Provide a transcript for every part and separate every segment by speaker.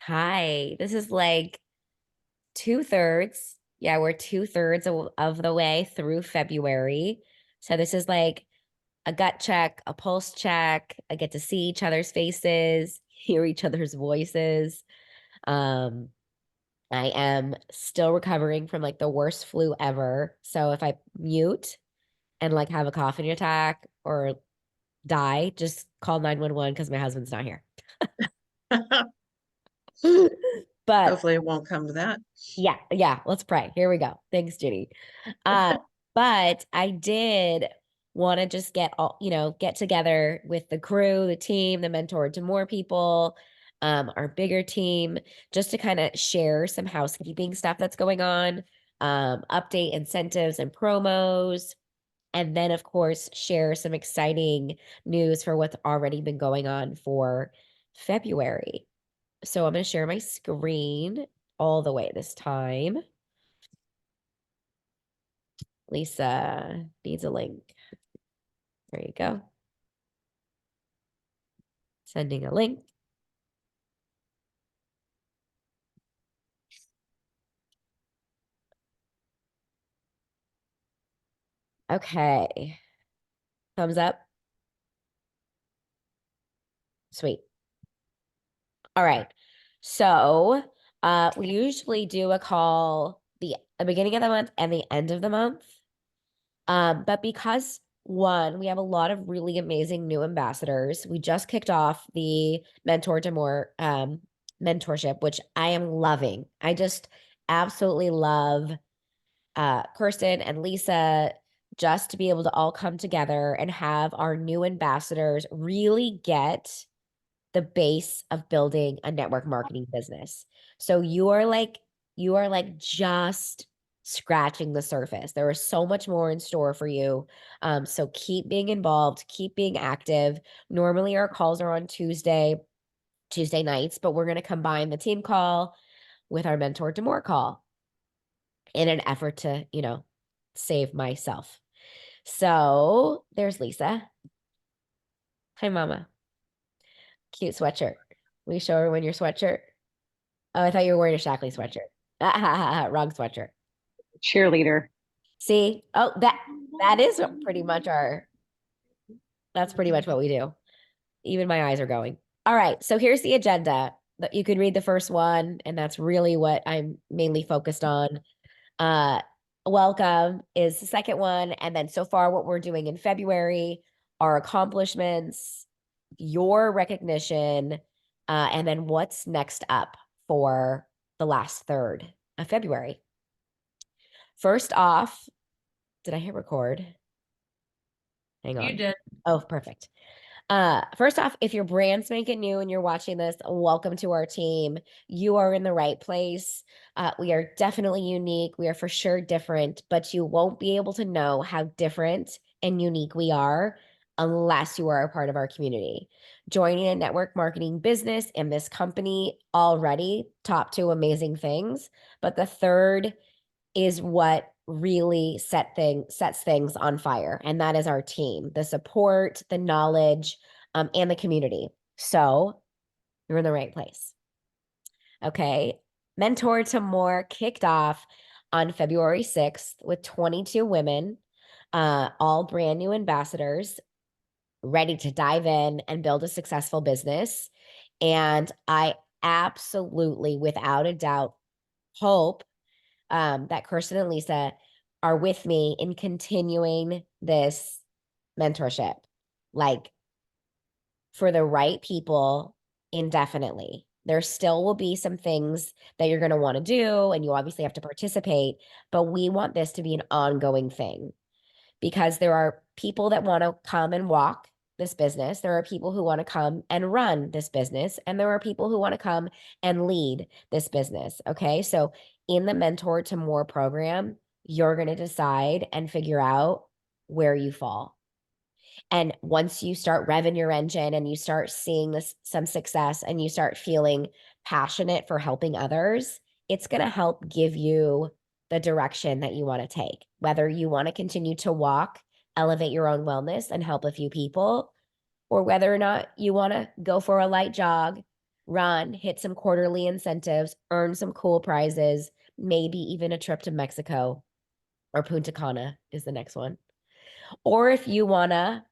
Speaker 1: Hi, this is like two-thirds. Yeah, we're two-thirds of the way through February. So this is like a gut check, a pulse check. I get to see each other's faces, hear each other's voices. Um, I am still recovering from like the worst flu ever. So if I mute and like have a coughing attack or die, just call 911 because my husband's not here. But
Speaker 2: Hopefully it won't come to that.
Speaker 1: yeah, let's pray. Here we go. Thanks, Judy. Uh, but I did want to just get together with the crew, the team, the mentor to more people, our bigger team, just to kind of share some housekeeping stuff that's going on, update incentives and promos, and then of course share some exciting news for what's already been going on for February. So I'm going to share my screen all the way this time. Lisa needs a link. There you go. Sending a link. Okay. Thumbs up. Sweet. All right. So, we usually do a call the beginning of the month and the end of the month. But because one, we have a lot of really amazing new ambassadors. We just kicked off the Mentor to More mentorship, which I am loving. I just absolutely love Kirsten and Lisa just to be able to all come together and have our new ambassadors really get the base of building a network marketing business. So you are like just scratching the surface. There is so much more in store for you. So keep being involved, keep being active. Normally our calls are on Tuesday nights, but we're going to combine the team call with our mentor to more call in an effort to, save myself. So there's Lisa. Hi, Mama. Cute sweatshirt. Will you show everyone your sweatshirt? Oh, I thought you were wearing a Shackley sweatshirt. Wrong sweatshirt.
Speaker 2: Cheerleader.
Speaker 1: See? Oh, that is pretty much that's pretty much what we do. Even my eyes are going. All right. So here's the agenda. You could read the first one, and that's really what I'm mainly focused on. Uh, welcome is the second one. And then so far, what we're doing in February, our accomplishments, your recognition, and then what's next up for the last third of February. First off, did I hit record? Hang
Speaker 2: You
Speaker 1: on.
Speaker 2: did.
Speaker 1: Oh, perfect. First off, if you're brand spanking new and you're watching this, welcome to our team. You are in the right place. We are definitely unique. We are for sure different, but you won't be able to know how different and unique we are unless you are a part of our community. Joining a network marketing business in this company already top two amazing things, but the third is what really sets things on fire, and that is our team, the support, the knowledge, and the community. So you're in the right place. Okay, Mentor to More kicked off on February 6th with 22 women, all brand new ambassadors, ready to dive in and build a successful business. And I absolutely, without a doubt, hope that Kirsten and Lisa are with me in continuing this mentorship, like for the right people indefinitely. There still will be some things that you're going to want to do, and you obviously have to participate, but we want this to be an ongoing thing because there are people that want to come and walk this business. There are people who want to come and run this business, and there are people who want to come and lead this business. Okay. So, in the Mentor to More program, you're going to decide and figure out where you fall. And once you start revving your engine and you start seeing some success and you start feeling passionate for helping others, it's going to help give you the direction that you want to take. Whether you want to continue to walk, elevate your own wellness and help a few people, or whether or not you want to go for a light jog, run, hit some quarterly incentives, earn some cool prizes, maybe even a trip to Mexico or Punta Cana is the next one. Or if you want to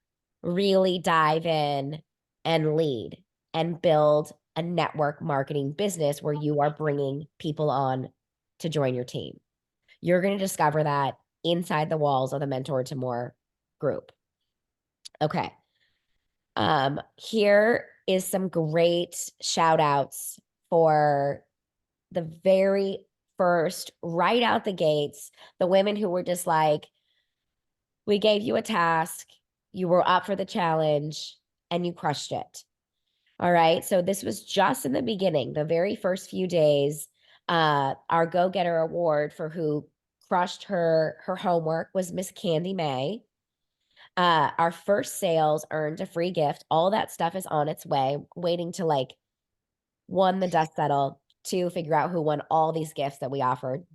Speaker 1: really dive in and lead and build a network marketing business where you are bringing people on to join your team. You're going to discover that inside the walls of the Mentor to More group. Okay. Here is some great shout outs for the very first, right out the gates, the women who were just like, we gave you a task, you were up for the challenge, and you crushed it. All right. So this was just in the beginning, the very first few days. Our go-getter award for who crushed her homework was Miss Candy May. Our first sales earned a free gift. All that stuff is on its way, waiting to like one, the dust settle, two, figure out who won all these gifts that we offered.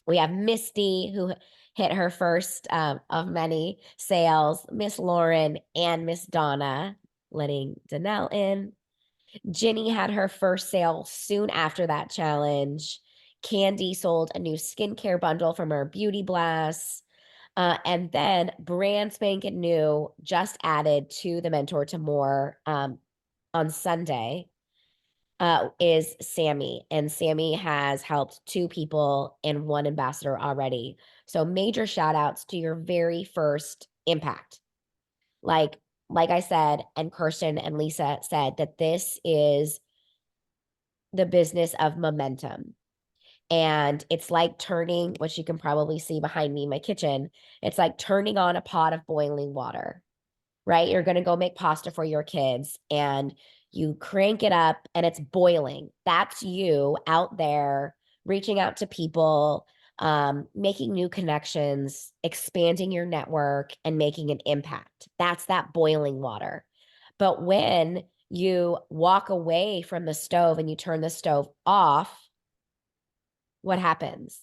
Speaker 1: We have Misty, who hit her first of many sales, Miss Lauren and Miss Donna, letting Danelle in. Ginny had her first sale soon after that challenge. Candy sold a new skincare bundle from her Beauty Blast. And then brand spanking new, just added to the Mentor to More on Sunday is Sammy. And Sammy has helped two people and one ambassador already. So major shout outs to your very first impact. Like, like I said, and Kirsten and Lisa said that this is the business of momentum. And it's like turning, which you can probably see behind me in my kitchen, it's like turning on a pot of boiling water, right? You're going to go make pasta for your kids and you crank it up and it's boiling. That's you out there reaching out to people, making new connections, expanding your network, and making an impact. That's that boiling water. But when you walk away from the stove and you turn the stove off, what happens?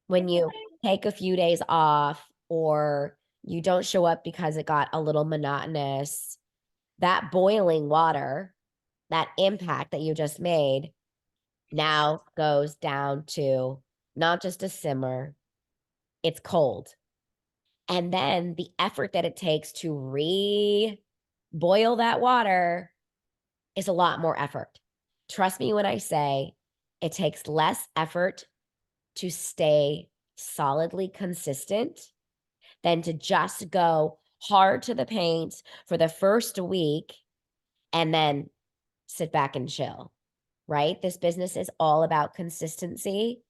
Speaker 1: When you take a few days off or you don't show up because it got a little monotonous, that boiling water, that impact that you just made now goes down to not just a simmer, it's cold. And then the effort that it takes to boil that water is a lot more effort. Trust me when I say it takes less effort to stay solidly consistent than to just go hard to the paint for the first week and then sit back and chill, right? This business is all about consistency,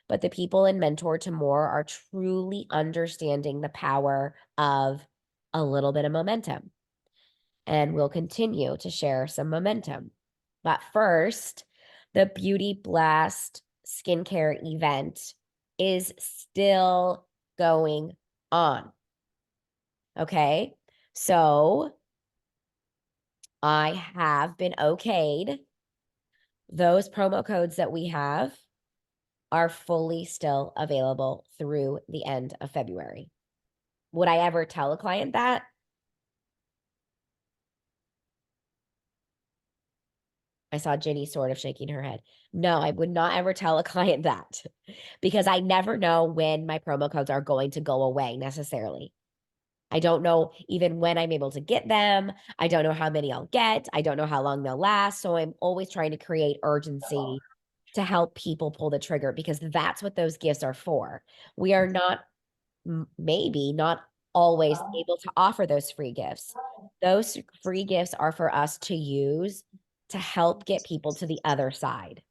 Speaker 1: but the people in Mentor to More are truly understanding the power of a little bit of momentum. And we'll continue to share some momentum. But first, the Beauty Blast skincare event is still going on. Okay. So I have been okayed. Those promo codes that we have are fully still available through the end of February. Would I ever tell a client that? I saw Ginny sort of shaking her head. No, I would not ever tell a client that because I never know when my promo codes are going to go away necessarily. I don't know even when I'm able to get them. I don't know how many I'll get. I don't know how long they'll last. So I'm always trying to create urgency to help people pull the trigger because that's what those gifts are for. We are not, maybe not always able to offer those free gifts. Those free gifts are for us to use to help get people to the other side,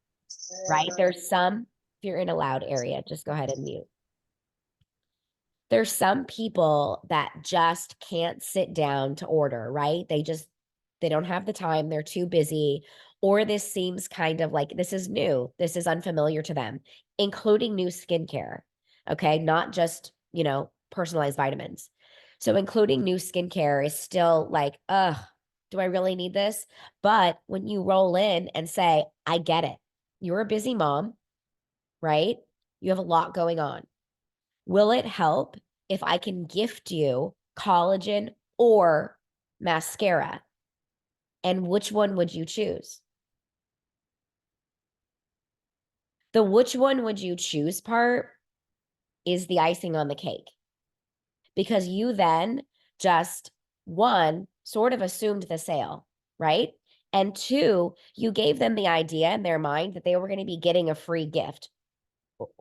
Speaker 1: right? There's some, if you're in a loud area, just go ahead and mute. There's some people that just can't sit down to order, right? They don't have the time, they're too busy, or this seems kind of like this is new, this is unfamiliar to them, including new skincare. Okay, not just, personalized vitamins. So including new skincare is still like, do I really need this? But when you roll in and say, I get it. You're a busy mom, right? You have a lot going on. Will it help if I can gift you collagen or mascara? And which one would you choose? The which one would you choose part is the icing on the cake because you then just one sort of assumed the sale, right? And two, you gave them the idea in their mind that they were going to be getting a free gift.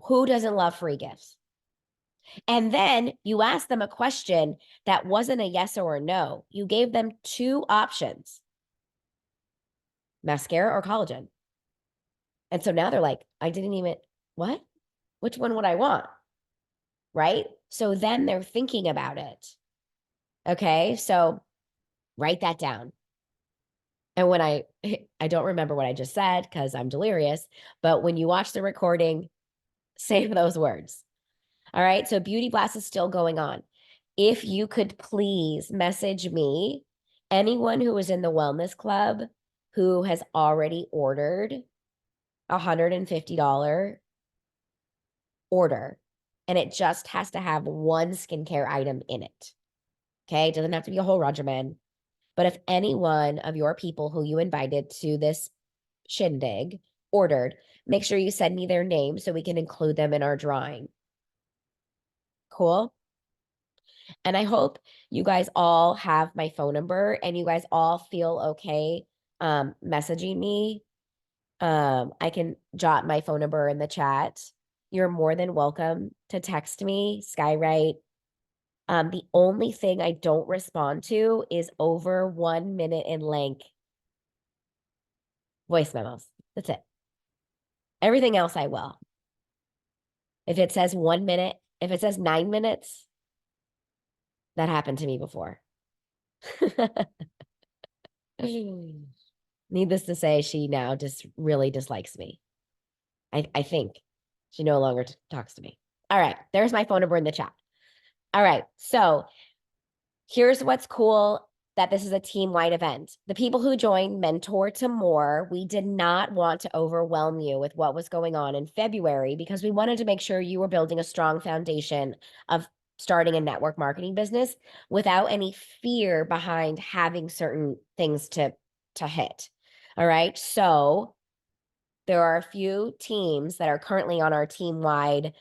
Speaker 1: Who doesn't love free gifts? And then you asked them a question that wasn't a yes or a no. You gave them two options, mascara or collagen. And so now they're like, I didn't even, what? Which one would I want? Right? So then they're thinking about it. Okay. So write that down. And when I don't remember what I just said because I'm delirious, but when you watch the recording, save those words. All right. So Beauty Blast is still going on. If you could please message me, anyone who is in the wellness club who has already ordered $150 order, and it just has to have one skincare item in it. Okay. It doesn't have to be a whole regimen. But if any one of your people who you invited to this shindig ordered, make sure you send me their name so we can include them in our drawing. Cool. And I hope you guys all have my phone number and you guys all feel okay messaging me. I can jot my phone number in the chat. You're more than welcome to text me, Skywrite. The only thing I don't respond to is over 1 minute in length voice memos. That's it. Everything else I will. If it says 1 minute, if it says 9 minutes, that happened to me before. Needless to say, she now just really dislikes me. I think she no longer talks to me. All right, there's my phone number in the chat. All right, so here's what's cool that this is a team-wide event. The people who joined Mentor to More, we did not want to overwhelm you with what was going on in February because we wanted to make sure you were building a strong foundation of starting a network marketing business without any fear behind having certain things to hit. All right. So there are a few teams that are currently on our team-wide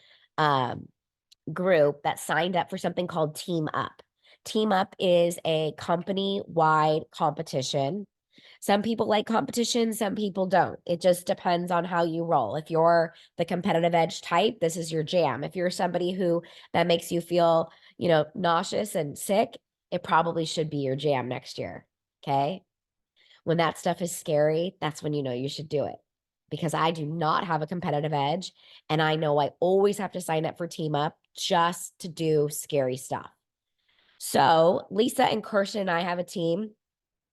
Speaker 1: group that signed up for something called Team Up. Team Up is a company-wide competition. Some people like competition, some people don't. It just depends on how you roll. If you're the competitive edge type, this is your jam. If you're somebody who that makes you feel, nauseous and sick, it probably should be your jam next year. Okay? When that stuff is scary, that's when you know you should do it. Because I do not have a competitive edge. And I know I always have to sign up for Team Up just to do scary stuff. So Lisa and Kirsten and I have a team,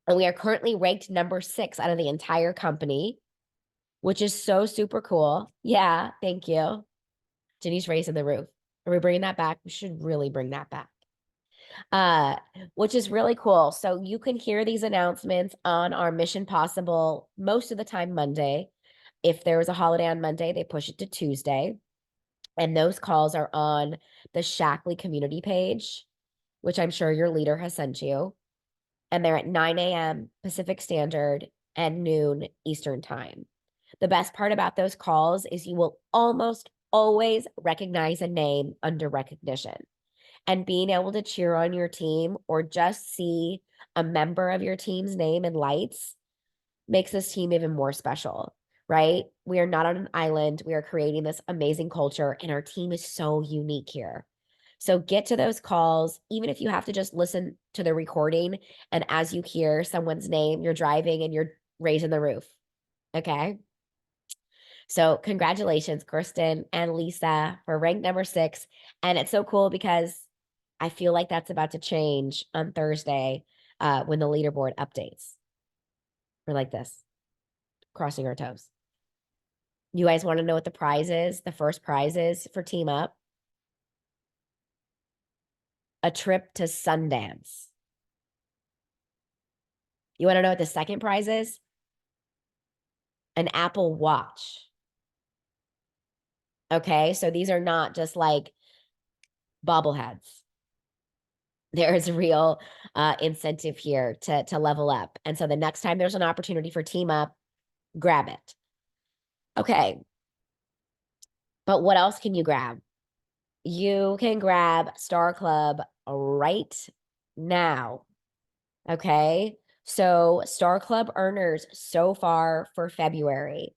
Speaker 1: and we are currently ranked number 6 out of the entire company, which is so super cool. Yeah, thank you. Jenny's raising the roof. Are we bringing that back? We should really bring that back. uh, which is really cool. So you can hear these announcements on our Mission Possible most of the time Monday. If there was a holiday on Monday, they push it to Tuesday. And those calls are on the Shackley community page, which I'm sure your leader has sent you. And they're at 9 a.m. Pacific Standard and noon Eastern Time. The best part about those calls is you will almost always recognize a name under recognition. And being able to cheer on your team or just see a member of your team's name in lights makes this team even more special, right? We are not on an island. We are creating this amazing culture, and our team is so unique here. So get to those calls, even if you have to just listen to the recording. And as you hear someone's name, you're driving and you're raising the roof. Okay. So congratulations, Kirsten and Lisa, for rank number 6. And it's so cool because I feel like that's about to change on Thursday when the leaderboard updates. We're like this, crossing our toes. You guys want to know what the prize is? The first prize is for Team Up. A trip to Sundance. You want to know what the second prize is? An Apple Watch. Okay, so these are not just like bobbleheads. There's real incentive here to level up. And so the next time there's an opportunity for Team Up, grab it. Okay. But what else can you grab? You can grab Star Club right now. Okay. So Star Club earners so far for February.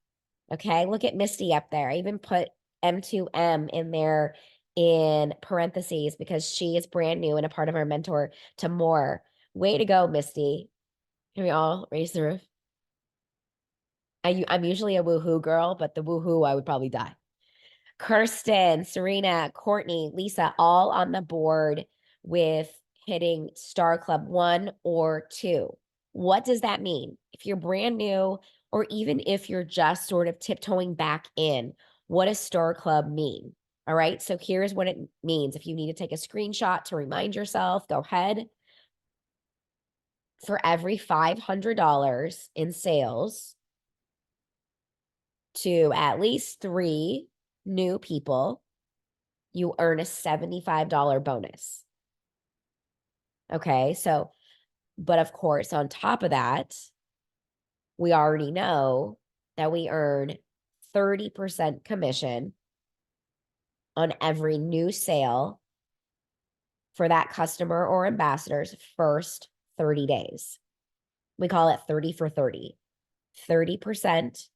Speaker 1: Okay. Look at Misty up there. I even put M2M in there in parentheses because she is brand new and a part of our mentor to more. Way to go, Misty. Can we all raise the roof? I'm usually a woohoo girl, but the woohoo, I would probably die. Kirsten, Serena, Courtney, Lisa, all on the board with hitting Star Club 1 or 2. What does that mean? If you're brand new, or even if you're just sort of tiptoeing back in, what does Star Club mean? All right. So here's what it means. If you need to take a screenshot to remind yourself, go ahead. For every $500 in sales to at least 3 new people, you earn a $75 bonus. Okay. So, but of course, on top of that, we already know that we earn 30% commission on every new sale for that customer or ambassador's first 30 days. We call it 30 for 30, 30%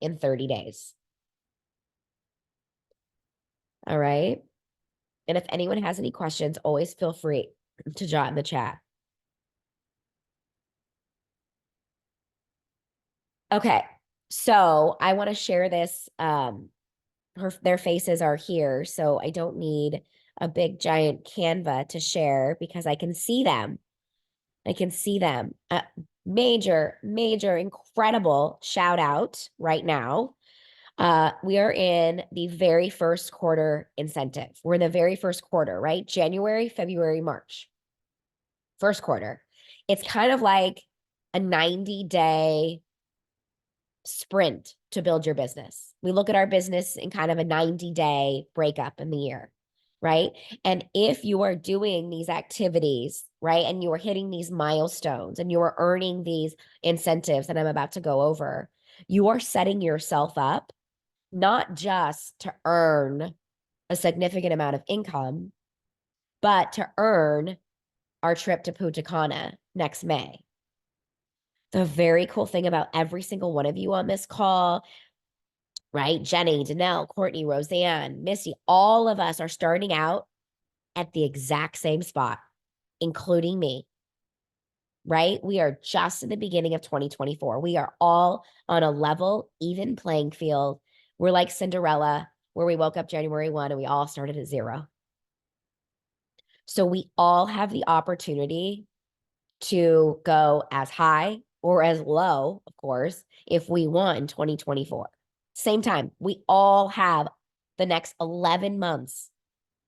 Speaker 1: in 30 days. All right. And if anyone has any questions, always feel free to jot in the chat. Okay. So I want to share this. Their faces are here, so I don't need a big giant Canva to share because I can see them. I can see them. Major, major, incredible shout out right now. We are in the very first quarter incentive. We're in the very first quarter, right? January, February, March. First quarter. It's kind of like a 90-day sprint to build your business. We look at our business in kind of a 90-day breakup in the year, right? And if you are doing these activities, right, and you are hitting these milestones and you are earning these incentives that I'm about to go over, you are setting yourself up not just to earn a significant amount of income, but to earn our trip to Punta Cana next May. The very cool thing about every single one of you on this call, right? Jenny, Danelle, Courtney, Roseanne, Missy, all of us are starting out at the exact same spot, including me, right? We are just in the beginning of 2024. We are all on a level, even playing field. We're like Cinderella, where we woke up January 1 and we all started at 0. So we all have the opportunity to go as high or as low, of course, if we want in 2024. Same time, we all have the next 11 months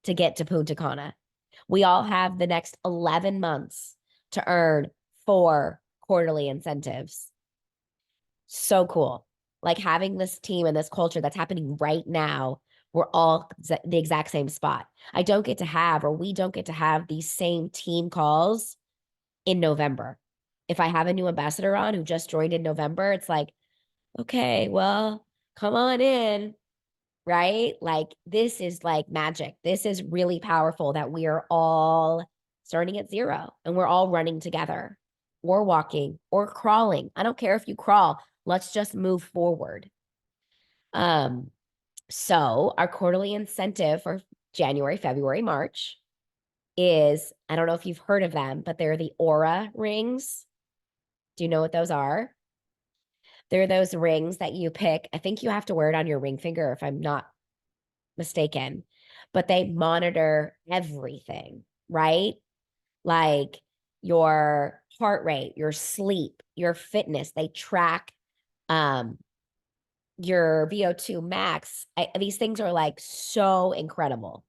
Speaker 1: to get to Punta Cana. We all have the next 11 months to earn 4 quarterly incentives. So cool. Like having this team and this culture that's happening right now, we're all the exact same spot. I don't get to have, or we don't get to have these same team calls in November. If I have a new ambassador on who just joined in November, it's like, okay, well, come on in, right? Like this is like magic. This is really powerful that we are all starting at 0 and we're all running together or walking or crawling. I don't care if you crawl. Let's just move forward. Um, so our quarterly incentive for January, February, March is, I don't know if you've heard of them, but they're the Aura rings. Do you know what those are? They're those rings that you pick. I think you have to wear it on your ring finger if I'm not mistaken, but they monitor everything, right? Like your heart rate, your sleep, your fitness. They track um your VO2 max. These things are like so incredible.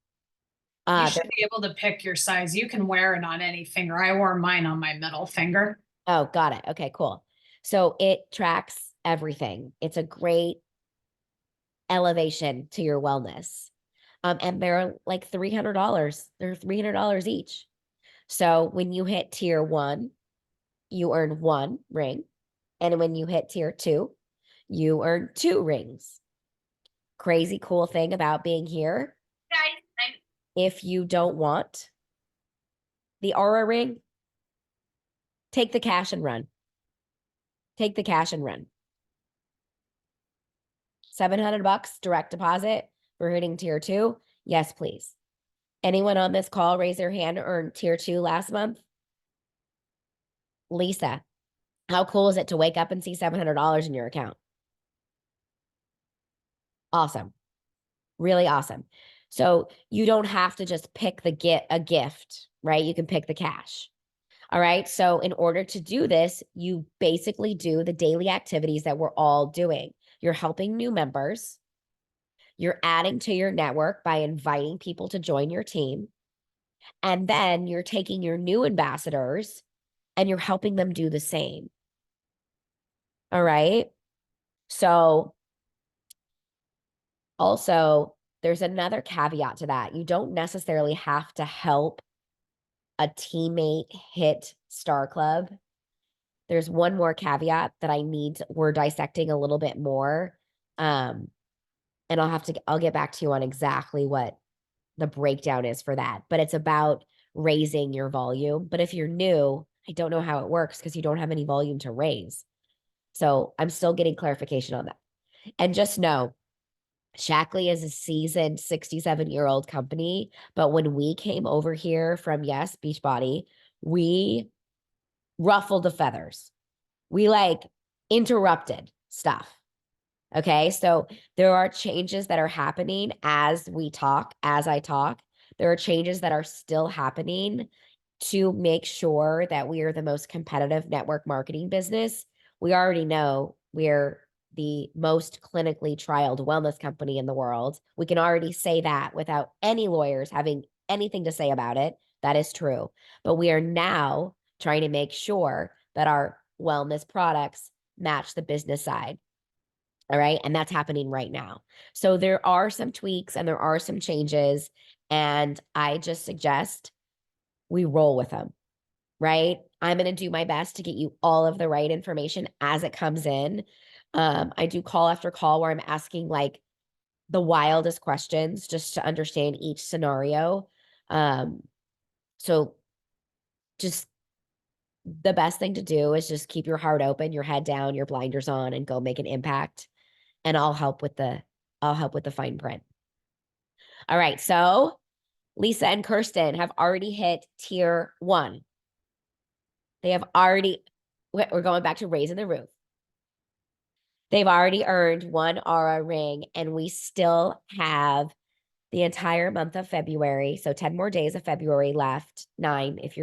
Speaker 3: You should be able to pick your size. You can wear it on any finger. I wore mine on my middle finger.
Speaker 1: Oh, got it. Okay, cool. So it tracks everything. It's a great elevation to your wellness. And they're like $300. They're $300 each. So when you hit tier 1, you earn 1 ring. And when you hit tier 2, you earn 2 rings. crazy cool thing about being here, if you don't want the Aura ring, take the cash and run. Take the cash and run. $700 direct deposit for hitting tier 2. Yes, please. Anyone on this call raise their hand earned tier 2 last month? Lisa, how cool is it to wake up and see $700 in your account? Awesome. Really awesome. So you don't have to just pick a gift, right? You can pick the cash. All right. So in order to do this, you basically do the daily activities that we're all doing. You're helping new members. You're adding to your network by inviting people to join your team. And then you're taking your new ambassadors and you're helping them do the same. All right. So also, there's another caveat to that. You don't necessarily have to help a teammate hit Star Club. There's one more caveat that we're dissecting a little bit more. And I'll get back to you on exactly what the breakdown is for that. But it's about raising your volume. But if you're new, I don't know how it works because you don't have any volume to raise. So I'm still getting clarification on that. And just know, Shackley is a seasoned 67-year-old company. But when we came over here from, yes, Beachbody, we ruffled the feathers. We interrupted stuff. Okay. So there are changes that are happening as I talk. There are changes that are still happening to make sure that we are the most competitive network marketing business. We already know we're the most clinically trialed wellness company in the world. We can already say that without any lawyers having anything to say about it. That is true. But we are now trying to make sure that our wellness products match the business side. All right. And that's happening right now. So there are some tweaks and there are some changes. And I just suggest we roll with them. Right. I'm going to do my best to get you all of the right information as it comes in. I do call after call where I'm asking the wildest questions just to understand each scenario. So just the best thing to do is just keep your heart open, your head down, your blinders on, and go make an impact. And I'll help with the fine print. All right. So Lisa and Kirsten have already hit tier 1. We're going back to raising the roof. They've already earned 1 Aura ring, and we still have the entire month of February. So 10 more days of February left, 9 if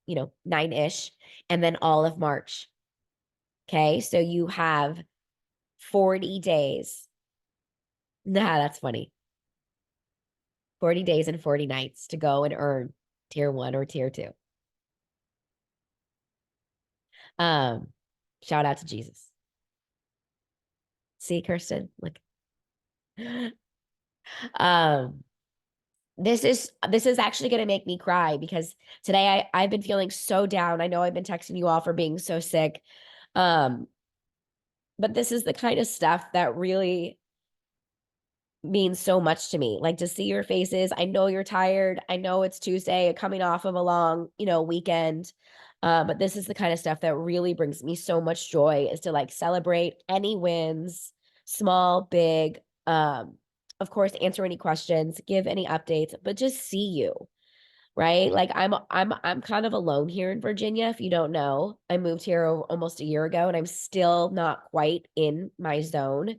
Speaker 1: 9-ish, and then all of March. Okay. So you have 40 days. Nah, that's funny. 40 days and 40 nights to go and earn tier 1 or tier 2. Shout out to Jesus. See, Kirsten, look. This is actually going to make me cry because today I've been feeling so down. I know I've been texting you all for being so sick. But this is the kind of stuff that really means so much to me. To see your faces. I know you're tired. I know it's Tuesday, coming off of a long, weekend. But this is the kind of stuff that really brings me so much joy, is to celebrate any wins, small, big. Of course, answer any questions, give any updates, but just see you, right? I'm kind of alone here in Virginia. If you don't know, I moved here almost a year ago, and I'm still not quite in my zone.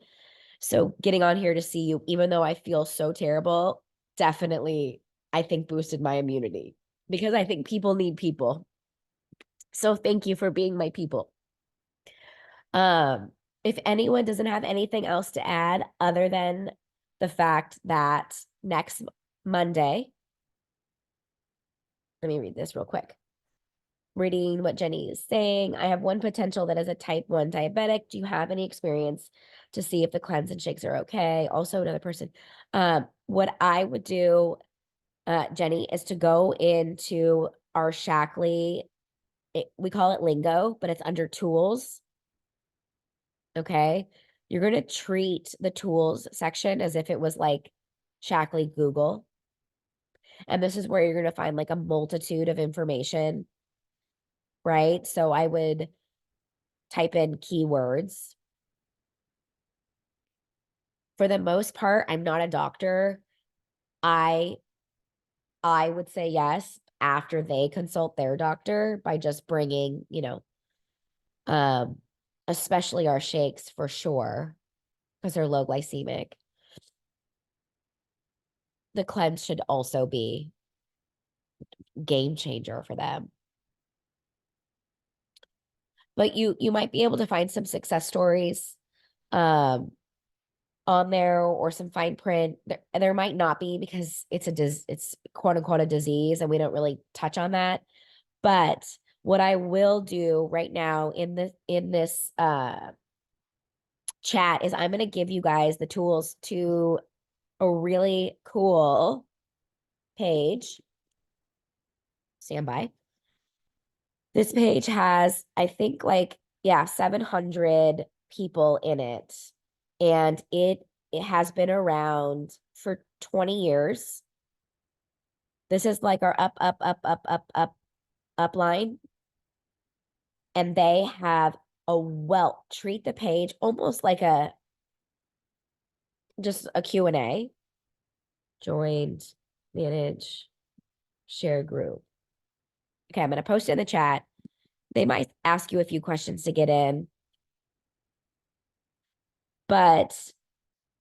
Speaker 1: So getting on here to see you, even though I feel so terrible, definitely, I think, boosted my immunity, because I think people need people. So thank you for being my people. If anyone doesn't have anything else to add other than the fact that next Monday, let me read this real quick. Reading what Jenny is saying. I have one potential that is a type 1 diabetic. Do you have any experience to see if the cleanse and shakes are okay? Also, another person. What I would do, Jenny, is to go into our Shackley. We call it lingo, but it's under tools. Okay. You're going to treat the tools section as if it was like Shackley Google. And this is where you're going to find like a multitude of information, right? So I would type in keywords. For the most part, I'm not a doctor. I would say yes after they consult their doctor by just bringing, um, especially our shakes for sure, because they're low glycemic. The cleanse should also be game changer for them. But you might be able to find some success stories um on there or some fine print. There might not be because it's quote unquote a disease and we don't really touch on that. But what I will do right now in this chat is I'm going to give you guys the tools to a really cool page. Stand by. This page has, I think, like, yeah, 700 people in it. And it has been around for 20 years. This is like our up line. And they have a wealth. Treat the page almost like just a Q&A. Joined, manage, share group. Okay, I'm going to post it in the chat. They might ask you a few questions to get in. But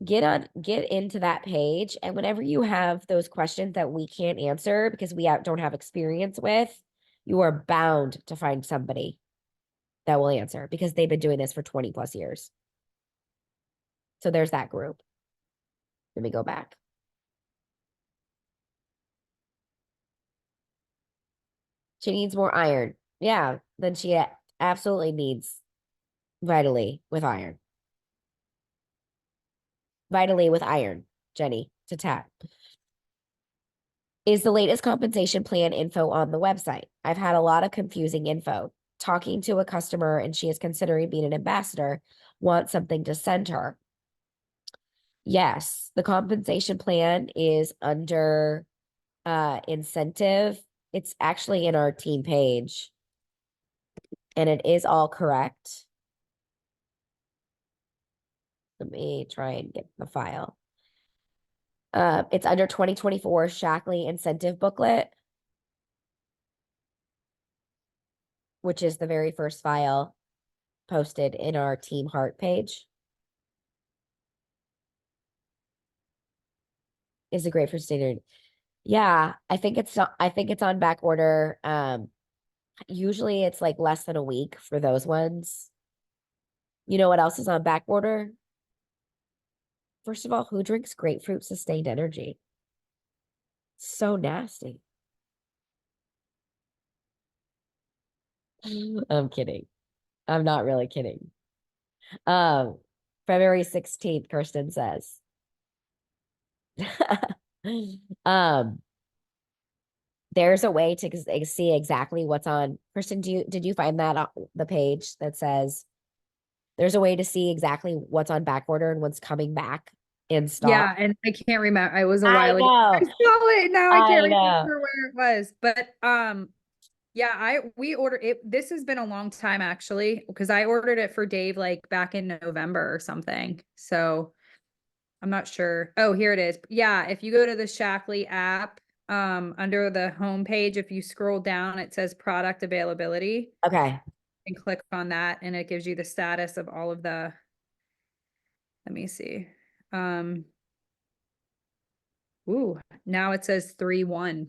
Speaker 1: get into that page, and whenever you have those questions that we can't answer because we don't have experience with, you are bound to find somebody that will answer because they've been doing this for 20 plus years. So there's that group. Let me go back. She needs more iron. Yeah, then she absolutely needs vitally with iron. Vitally with iron, Jenny, to tap. Is the latest compensation plan info on the website? I've had a lot of confusing info. Talking to a customer and she is considering being an ambassador, wants something to send her. Yes, the compensation plan is under incentive. It's actually in our team page and it is all correct. Let me try and get the file. It's under 2024 Shackley incentive booklet, which is the very first file posted in our Team Heart page. Is a great for standard. Yeah, I think it's on back order. Usually it's like less than a week for those ones. You know what else is on back order? First of all, who drinks grapefruit sustained energy? So nasty. I'm kidding. I'm not really kidding. Um, February 16th, Kirsten says. um, there's a way to see exactly what's on. Kirsten, did you find that on the page that says there's a way to see exactly what's on back order and what's coming back in stock?
Speaker 4: Yeah, and I can't remember. I was a
Speaker 1: I
Speaker 4: while ago.
Speaker 1: know.
Speaker 4: I saw it. Now I can't
Speaker 1: I know.
Speaker 4: remember where it was. But yeah, we ordered it. This has been a long time actually, because I ordered it for Dave like back in November or something. So I'm not sure. Oh, here it is. Yeah, if you go to the Shackley app, under the home page, if you scroll down, it says product availability.
Speaker 1: Okay.
Speaker 4: And click on that, and it gives you the status of all of the. Let me see. Ooh, now it says 3-1.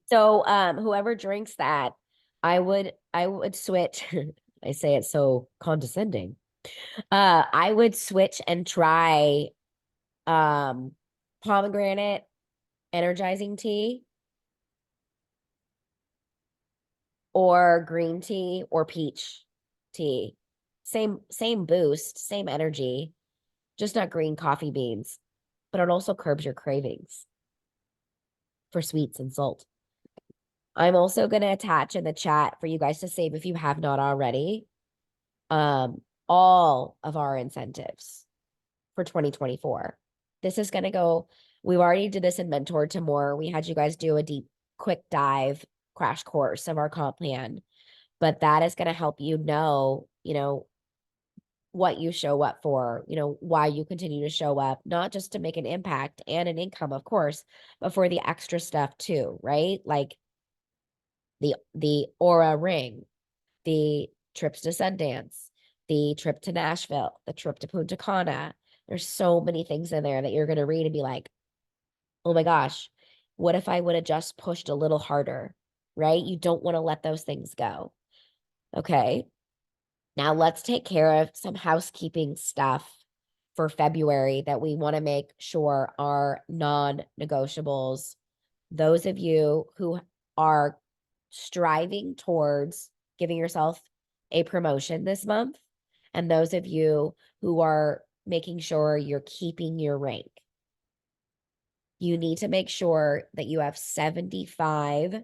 Speaker 1: So whoever drinks that, I would switch. I say it so condescending. I would switch and try pomegranate energizing tea or green tea or peach tea. Same boost, same energy, just not green coffee beans, but it also curbs your cravings for sweets and salt. I'm also going to attach in the chat for you guys to save if you have not already. all of our incentives for 2024. This is going to go, we've already did this in Mentor to More. We had you guys do a deep, quick dive crash course of our comp plan, but that is going to help you know, what you show up for, why you continue to show up, not just to make an impact and an income, of course, but for the extra stuff too, right? Like the Aura ring, the trips to Sundance, the trip to Nashville, the trip to Punta Cana. There's so many things in there that you're going to read and be like, oh my gosh, what if I would have just pushed a little harder, right? You don't want to let those things go. Okay. Now let's take care of some housekeeping stuff for February that we want to make sure are non-negotiables. Those of you who are striving towards giving yourself a promotion this month, and those of you who are making sure you're keeping your rank, you need to make sure that you have 75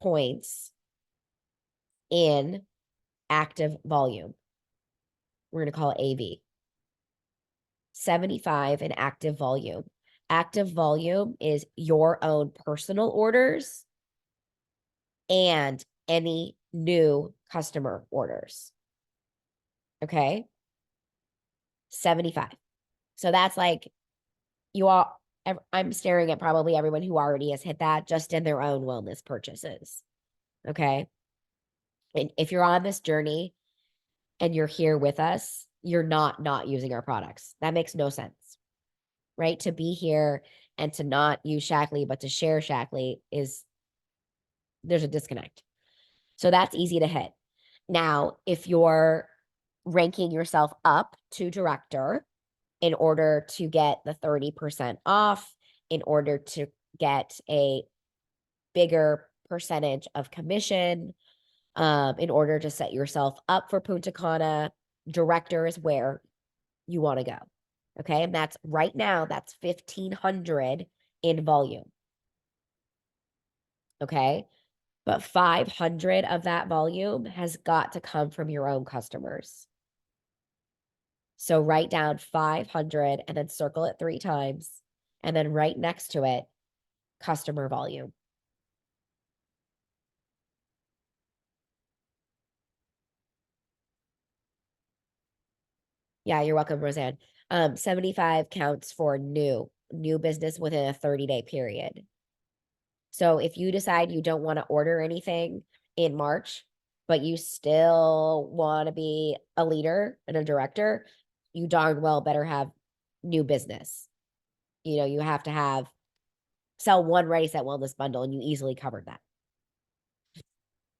Speaker 1: points in active volume. We're going to call it AV. 75 in active volume. Active volume is your own personal orders and any new customer orders. Okay. 75. So that's like you all, I'm staring at probably everyone who already has hit that just in their own wellness purchases. Okay. And if you're on this journey and you're here with us, you're not using our products. That makes no sense, right? To be here and to not use Shackley, but to share Shackley there's a disconnect. So that's easy to hit. Now, if you're ranking yourself up to director in order to get the 30% off, in order to get a bigger percentage of commission, in order to set yourself up for Punta Cana, director is where you want to go. Okay. And that's right now, that's 1,500 in volume. Okay. But 500 of that volume has got to come from your own customers. So write down 500 and then circle it 3 times. And then right next to it, customer volume. Yeah, you're welcome, Roseanne. 75 counts for new business within a 30-day period. So if you decide you don't want to order anything in March, but you still want to be a leader and a director, you darn well better have new business. You have to sell one Ready Set Wellness bundle, and you easily covered that.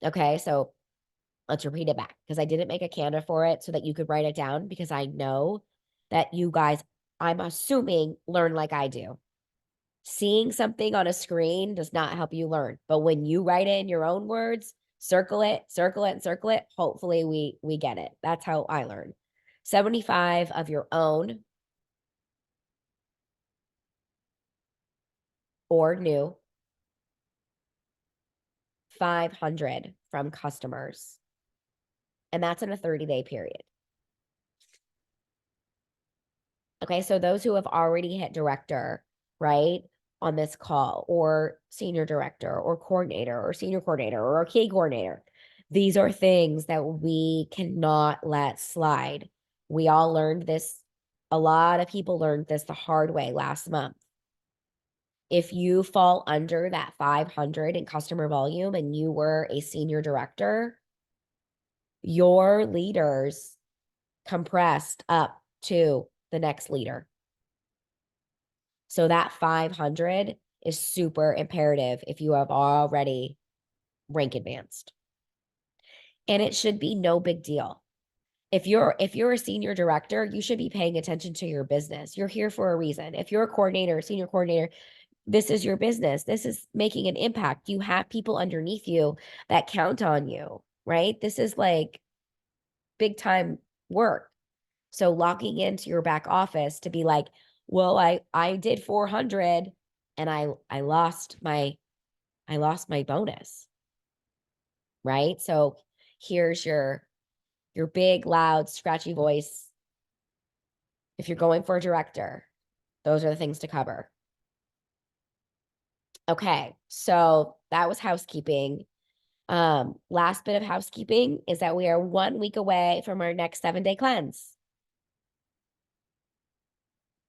Speaker 1: Okay, so let's repeat it back because I didn't make a Canva for it so that you could write it down because I know that you guys, I'm assuming, learn like I do. Seeing something on a screen does not help you learn. But when you write it in your own words, circle it, and circle it, hopefully we get it. That's how I learn. 75 of your own or new. 500 from customers. And that's in a 30-day period. Okay, so those who have already hit director, right, on this call, or senior director, or coordinator, or senior coordinator, or a key coordinator, these are things that we cannot let slide. We all learned this. A lot of people learned this the hard way last month. If you fall under that 500 in customer volume and you were a senior director, your leaders compressed up to the next leader. So that 500 is super imperative if you have already rank advanced. And it should be no big deal. If you're a senior director, you should be paying attention to your business. You're here for a reason. If you're a coordinator, senior coordinator, this is your business. This is making an impact. You have people underneath you that count on you, right? This is like big time work. So logging into your back office to be like, well, I did 400 and I lost my bonus. Right? So here's your your big, loud, scratchy voice. If you're going for a director, those are the things to cover. Okay, so that was housekeeping. Last bit of housekeeping is that we are 1 week away from our next 7-day cleanse.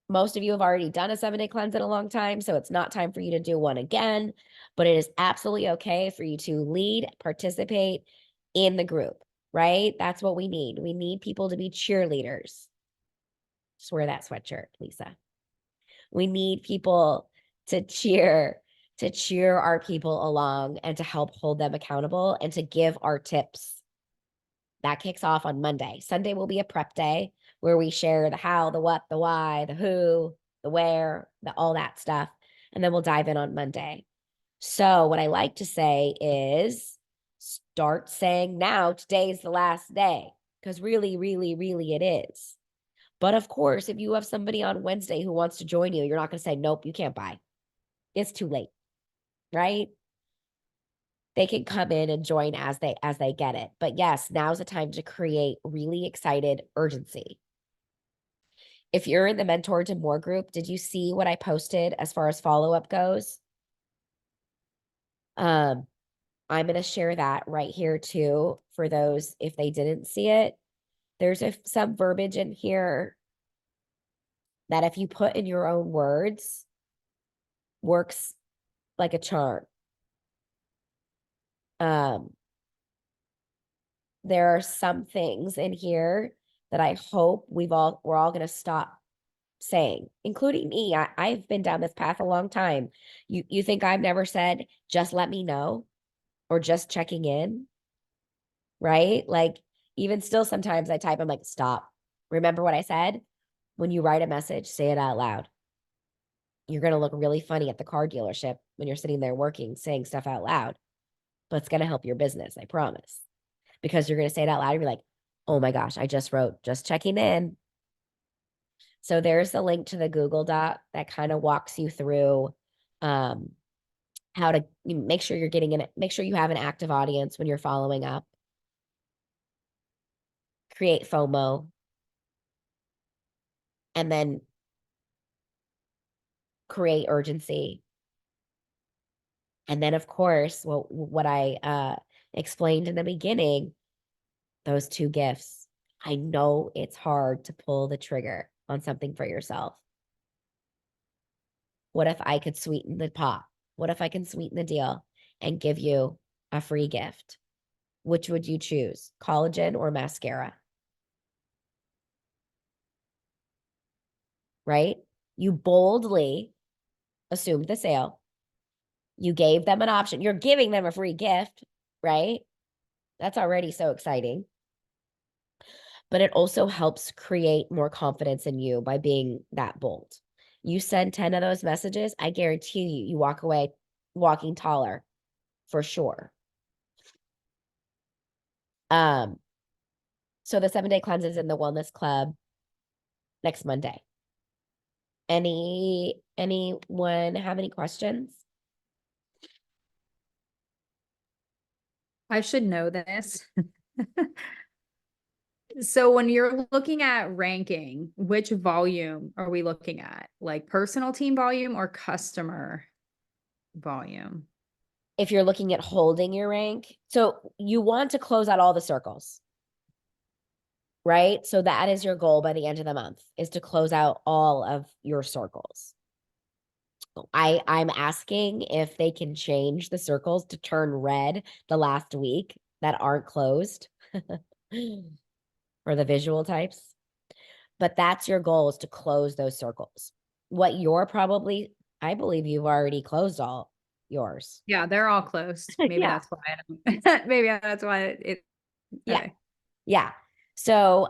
Speaker 1: Most of you have already done a 7-day cleanse in a long time, so it's not time for you to do one again, but it is absolutely okay for you to lead, participate in the group, right? That's what we need. We need people to be cheerleaders. Just wear that sweatshirt, Lisa. We need people to cheer our people along and to help hold them accountable and to give our tips. That kicks off on Monday. Sunday will be a prep day where we share the how, the what, the why, the who, the where, all that stuff. And then we'll dive in on Monday. So what I like to say is start saying now, today's the last day, because really, really, really it is. But of course, if you have somebody on Wednesday who wants to join you, you're not going to say, nope, you can't buy. It's too late, right? They can come in and join as they get it. But yes, now's the time to create really excited urgency. If you're in the Mentor to More group, did you see what I posted as far as follow-up goes? I'm going to share that right here too for those if they didn't see it. There's some verbiage in here that if you put in your own words, works like a charm. There are some things in here that I hope we're all going to stop saying, including me. I've been down this path a long time. You think I've never said, just let me know, or just checking in, right? Like, even still, sometimes I type, I'm like, stop. Remember what I said? When you write a message, say it out loud. You're going to look really funny at the car dealership when you're sitting there working, saying stuff out loud, but it's going to help your business. I promise. Because you're going to say it out loud. You're like, oh my gosh, I just wrote, just checking in. So there's the link to the Google Doc that kind of walks you through how to make sure you're getting in it. Make sure you have an active audience when you're following up. Create FOMO. And then create urgency. And then, of course, what I explained in the beginning, those 2 gifts. I know it's hard to pull the trigger on something for yourself. What if I could sweeten the pot? What if I can sweeten the deal and give you a free gift? Which would you choose, collagen or mascara? Right? You boldly assumed the sale. You gave them an option. You're giving them a free gift, right? That's already so exciting. But it also helps create more confidence in you by being that bold. You send 10 of those messages, I guarantee you walk away walking taller for sure. So the 7-day cleanse is in the Wellness Club next Monday. Anyone have any questions?
Speaker 4: I should know this. So when you're looking at ranking, which volume are we looking at? Like personal team volume or customer volume?
Speaker 1: If you're looking at holding your rank, so you want to close out all the circles, right? So that is your goal by the end of the month, is to close out all of your circles. I'm asking if they can change the circles to turn red the last week that aren't closed for the visual types. But that's your goal, is to close those circles. What you're probably, I believe you've already closed all yours.
Speaker 4: Yeah, they're all closed. Maybe
Speaker 1: Yeah.
Speaker 4: that's why. Maybe that's why it.
Speaker 1: Yeah.
Speaker 4: Okay.
Speaker 1: Yeah. So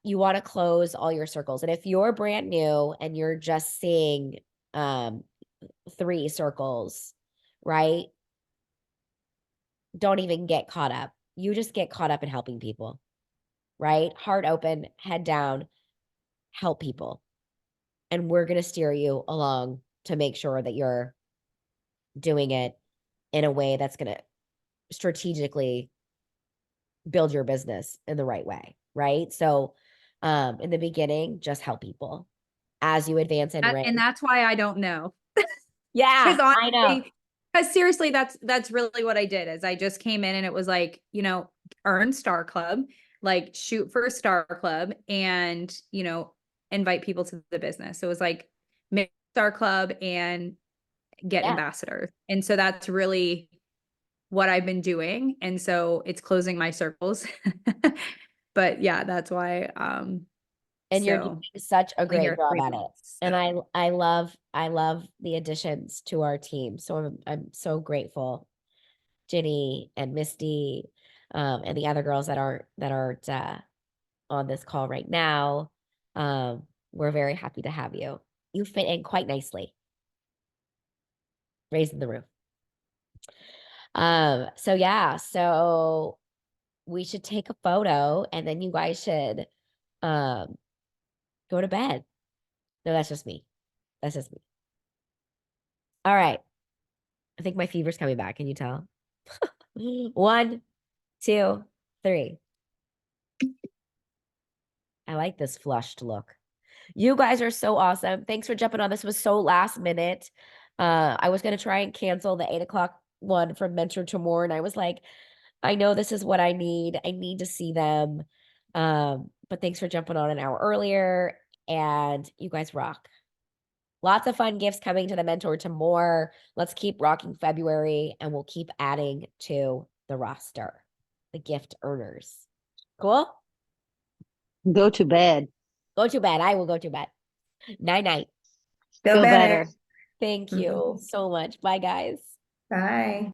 Speaker 1: you want to close all your circles. And if you're brand new and you're just seeing 3 circles, right? Don't even get caught up. You just get caught up in helping people, right? Heart open, head down, help people. And we're going to steer you along to make sure that you're doing it in a way that's going to strategically build your business in the right way, right? So in the beginning, just help people. As you advance and rank.
Speaker 4: And that's why I don't know.
Speaker 1: Yeah,
Speaker 4: Because
Speaker 1: I know.
Speaker 4: honestly, because seriously, that's really what I did is I just came in and it was like, earn Star Club, like shoot for a Star Club and, invite people to the business. So it was like make Star Club and get
Speaker 1: Yeah.
Speaker 4: ambassadors. And so that's really what I've been doing. And so it's closing my circles. But yeah, that's why
Speaker 1: And you're
Speaker 4: so
Speaker 1: doing such a
Speaker 4: only
Speaker 1: great
Speaker 4: here
Speaker 1: job
Speaker 4: 3
Speaker 1: at it.
Speaker 4: months,
Speaker 1: And
Speaker 4: so.
Speaker 1: I love the additions to our team. So I'm so grateful, Ginny and Misty, and the other girls that aren't on this call right now. We're very happy to have you. You fit in quite nicely. Raising the roof. So yeah, so we should take a photo and then you guys should go to bed. No, that's just me. That's just me. All right. I think my fever's coming back. Can you tell? 1, 2, 3. I like this flushed look. You guys are so awesome. Thanks for jumping on. This was so last minute. I was going to try and cancel the 8 o'clock one from Mentor to More. And I was like, I know this is what I need. I need to see them. But thanks for jumping on an hour earlier. And you guys rock. Lots of fun gifts coming to the Mentor to More. Let's keep rocking February and we'll keep adding to the roster, the gift earners. Cool?
Speaker 2: Go to bed.
Speaker 1: Go to bed. I will go to bed. Night night.
Speaker 2: Feel better.
Speaker 1: Thank you so much. Bye, guys.
Speaker 4: Bye.